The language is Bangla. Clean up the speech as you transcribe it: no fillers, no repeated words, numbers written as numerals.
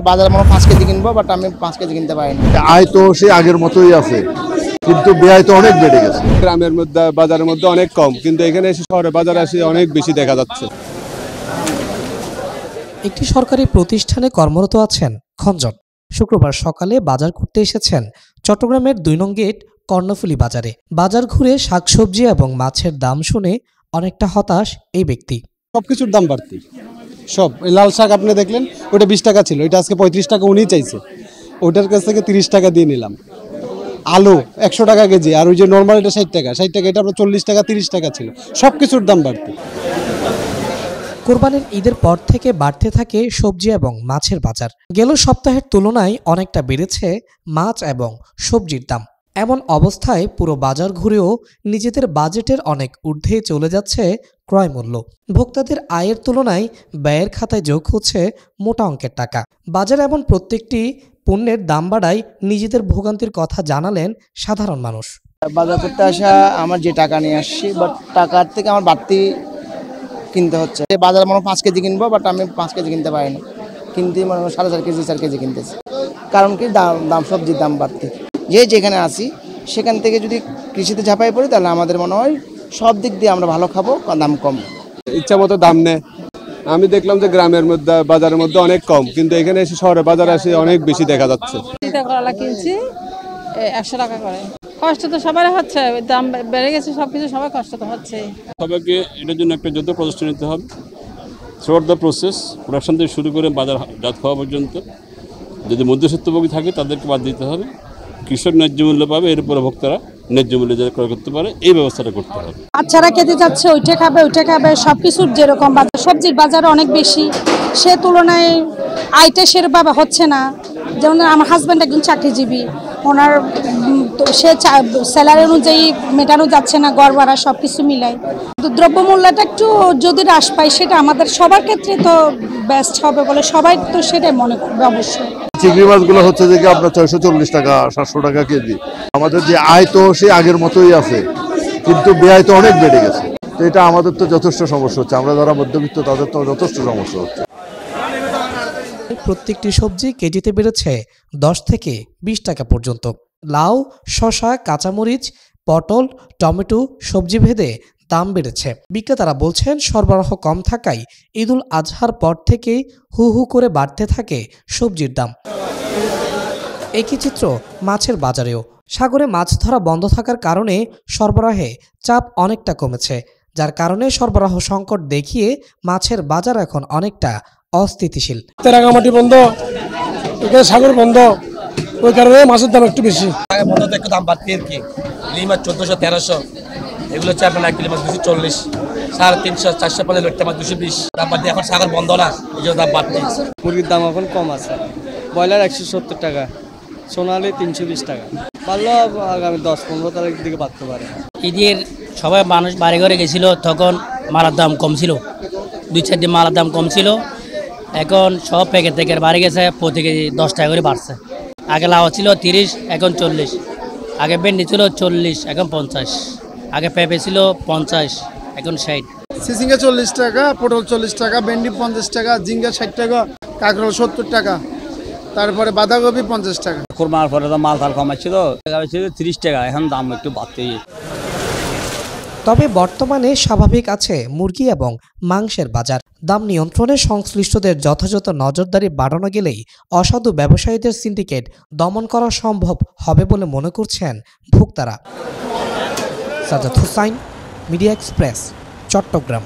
বাজারে মনে 5 কেজি কিনবো, বাট আমি 5 কেজি কিনতে পারিনি। আয় তো সে আগের মতোই আছে, কিন্তু ব্যয় তো অনেক বেড়ে গেছে। গ্রামের মধ্যে বাজারের মধ্যে অনেক কম, কিন্তু এখানে এসে শহরে বাজারে এসে অনেক বেশি দেখা যাচ্ছে। একটি সরকারি প্রতিষ্ঠানে কর্মরত আছেন খঞ্জন। শুক্রবার সকালে বাজার করতে এসেছেন চট্টগ্রামের 2 নং গেট কর্ণফুলী বাজারে। বাজার ঘুরে শাকসবজি এবং মাছের দাম শুনে অনেকটা হতাশ এই ব্যক্তি। সবকিছুর দাম বাড়তি। সব লাল শাক আপনি দেখলেন, ওটা 20 টাকা ছিল, এটা আজকে 35 টাকা উনি চাইছে, ওইটার কাছ থেকে 30 টাকা দিয়ে নিলাম। আলু 100 টাকা কেজি, আর ওই যে নর্মাল এটা 60 টাকা, এটা আপনার 40 টাকা 30 টাকা ছিল। সবকিছুর দাম বাড়তি। কোরবানির ঈদের পর থেকে বাড়তে থাকে সবজি এবং মাছের বাজার। গেল সপ্তাহের তুলনায় অনেকটা বেড়েছে মাছ এবং সবজির দাম। এমন অবস্থায় পুরো বাজার ঘুরেও নিজেদের বাজেটের অনেক ঊর্ধ্বে চলে যাচ্ছে ক্রয় মূল্য। ভোক্তাদের আয়ের তুলনায় ব্যয়ের খাতায় যোগ হচ্ছে মোটা অঙ্কের টাকা। বাজার এমন প্রত্যেকটি পণ্যের দাম বাড়ায় নিজেদের ভোগান্তির কথা জানালেন সাধারণ মানুষ। বাজার করতে আসা আমার যে টাকা নিয়ে আসছি, বাট টাকার থেকে আমার বাড়তি কিনতে হচ্ছে। বাজারে মনে 5 কেজি কিনবো, বাট আমি 5 কেজি কিনতে পারিনি, কিন্তু মনে 4.5 কেজি 4 কেজি কিনতেছি। কারণ কি দাম সবজির দাম বাড়তি। যেখানে আসি সেখান থেকে যদি কৃষিতে ঝাঁপাই পড়ি, তাহলে আমাদের মনে হয় সব দিক দিয়ে আমরা ভালো খাবো, দাম কম। ইচ্ছা মতো দাম নেয়। আমি দেখলাম যে গ্রামের মধ্যে বাজারের মধ্যে অনেক কম, কিন্তু এখানে এসে শহরে বাজারে এসে অনেক বেশি দেখা যাচ্ছে। করলা কিনছি 100 টাকা করে। কষ্ট তো সবার হচ্ছে, দাম বেড়ে গেছে, সবকিছু সবাই কষ্ট তো হচ্ছে। সবাইকে এটার জন্য একটা যৌথ প্রচেষ্টা নিতে হবে। থ্রুআউট দ্য প্রসেস, প্রোডাকশন থেকে শুরু করে বাজারজাত হওয়া পর্যন্ত যদি মধ্যস্বত্বভোগী থাকে তাদেরকে বাদ দিতে হবে। কৃষক ন্যায্য মূল্য পাবে, এর উপরে ভোক্তারা ন্যায্য মূল্যে যারা ক্রয় করতে পারে, এই ব্যবস্থাটা করতে হবে। বাচ্চারা খেতে যাচ্ছে, ওইটা খাবে, সব কিছুর যেরকম বাজার, সবজির বাজার অনেক বেশি, সে তুলনায় আয়টা সেরভাবে হচ্ছে না। যেমন আমার হাজব্যান্ড একজন চাকরিজীবী, ওনার সে স্যালারি অনুযায়ী মেটানো যাচ্ছে না, গড় ভাড়া সব কিছু মিলাই। দ্রব্যমূল্যটা একটু যদি হ্রাস পায়, সেটা আমাদের সবার ক্ষেত্রে তো বেস্ট হবে বলে সবাই তো সেটাই মনে করবে অবশ্যই। চিংড়ি মাছগুলো হচ্ছে যে আপনার 640 টাকা 700 টাকা কেজি। আমাদের যে আয় তো সে আগের মতোই আছে, কিন্তু ব্যয় তো অনেক বেড়ে গেছে। তো এটা আমাদের তো যথেষ্ট সমস্যা হচ্ছে, আমরা যারা মধ্যবিত্ত তাদের তো যথেষ্ট সমস্যা হচ্ছে। প্রত্যেকটি সবজি কেজিতে বেড়েছে 10 থেকে 20 টাকা পর্যন্ত। লাউ, শসা, কাঁচামরিচ, পটল, টমেটো সবজি ভেদে দাম বেড়েছে। বিক্রেতারা বলছেন সরবরাহ কম থাকায় ঈদুল আজহার পর থেকেই হু হু করে বাড়তে থাকে সবজির দাম। একই চিত্র মাছের বাজারেও। সাগরে মাছ ধরা বন্ধ থাকার কারণে সরবরাহে চাপ অনেকটা কমেছে, যার কারণে সরবরাহ সংকট দেখিয়ে মাছের বাজার এখন অনেকটা অস্থিতিশীল। রাঙামাটি বন্ধ, এখানে সাগর বন্ধ, ওই কারণে মাছের দাম একটু বেশি। বন্ধ তো একটু দাম বাড়তি আর কি। ইলিশ মাছ 1400-1300, এগুলো হচ্ছে আপনার 1 কিলো মাছ 240, 350, 450, লোকটা মাছ 220 দাম বাড়তি। এখন সাগর বন্ধ না, এই জন্য দাম বাড়তি। মুরগির দাম এখন কম আছে, ব্রয়লার 170 টাকা, সোনালি 320 টাকা। পারলেও আগামী 10-15 তারিখ দিকে বাড়তে পারে। ঈদের সবাই মানুষ বাড়ি ঘরে গেছিল, তখন মালার দাম কম ছিল, 2-4 দিন মালার দাম কম ছিল। এখন সব প্যাকেট থেকে বাড়ি গেছে, প্রতি কেজি 10 টাকা করে বাড়ছে। আগে লাউ ছিল 30, এখন 40। আগে ভেন্ডি ছিল 40, এখন 50। আগে পেঁপে ছিল 50, এখন 60। সিসিঙ্গা 40 টাকা, পটল 40 টাকা, ভেন্ডি 50 টাকা, ঝিঙ্গা 60 টাকা, কাঁকরোল 70 টাকা, তারপরে বাঁধাকপি 50 টাকা। কোরবানির পরে তো মাল কমাচ্ছিল, 30 টাকা, এখন দাম একটু বাড়তে। তবে বর্তমানে স্বাভাবিক আছে মুরগি এবং মাংসের বাজার। দাম নিয়ন্ত্রণে সংশ্লিষ্টদের যথাযথ নজরদারি বাড়ানো গেলেই অসাধু ব্যবসায়ীদের সিন্ডিকেট দমন করা সম্ভব হবে বলে মনে করছেন ভোক্তারা। Sajjad Hossain, Media Express, Chittagong.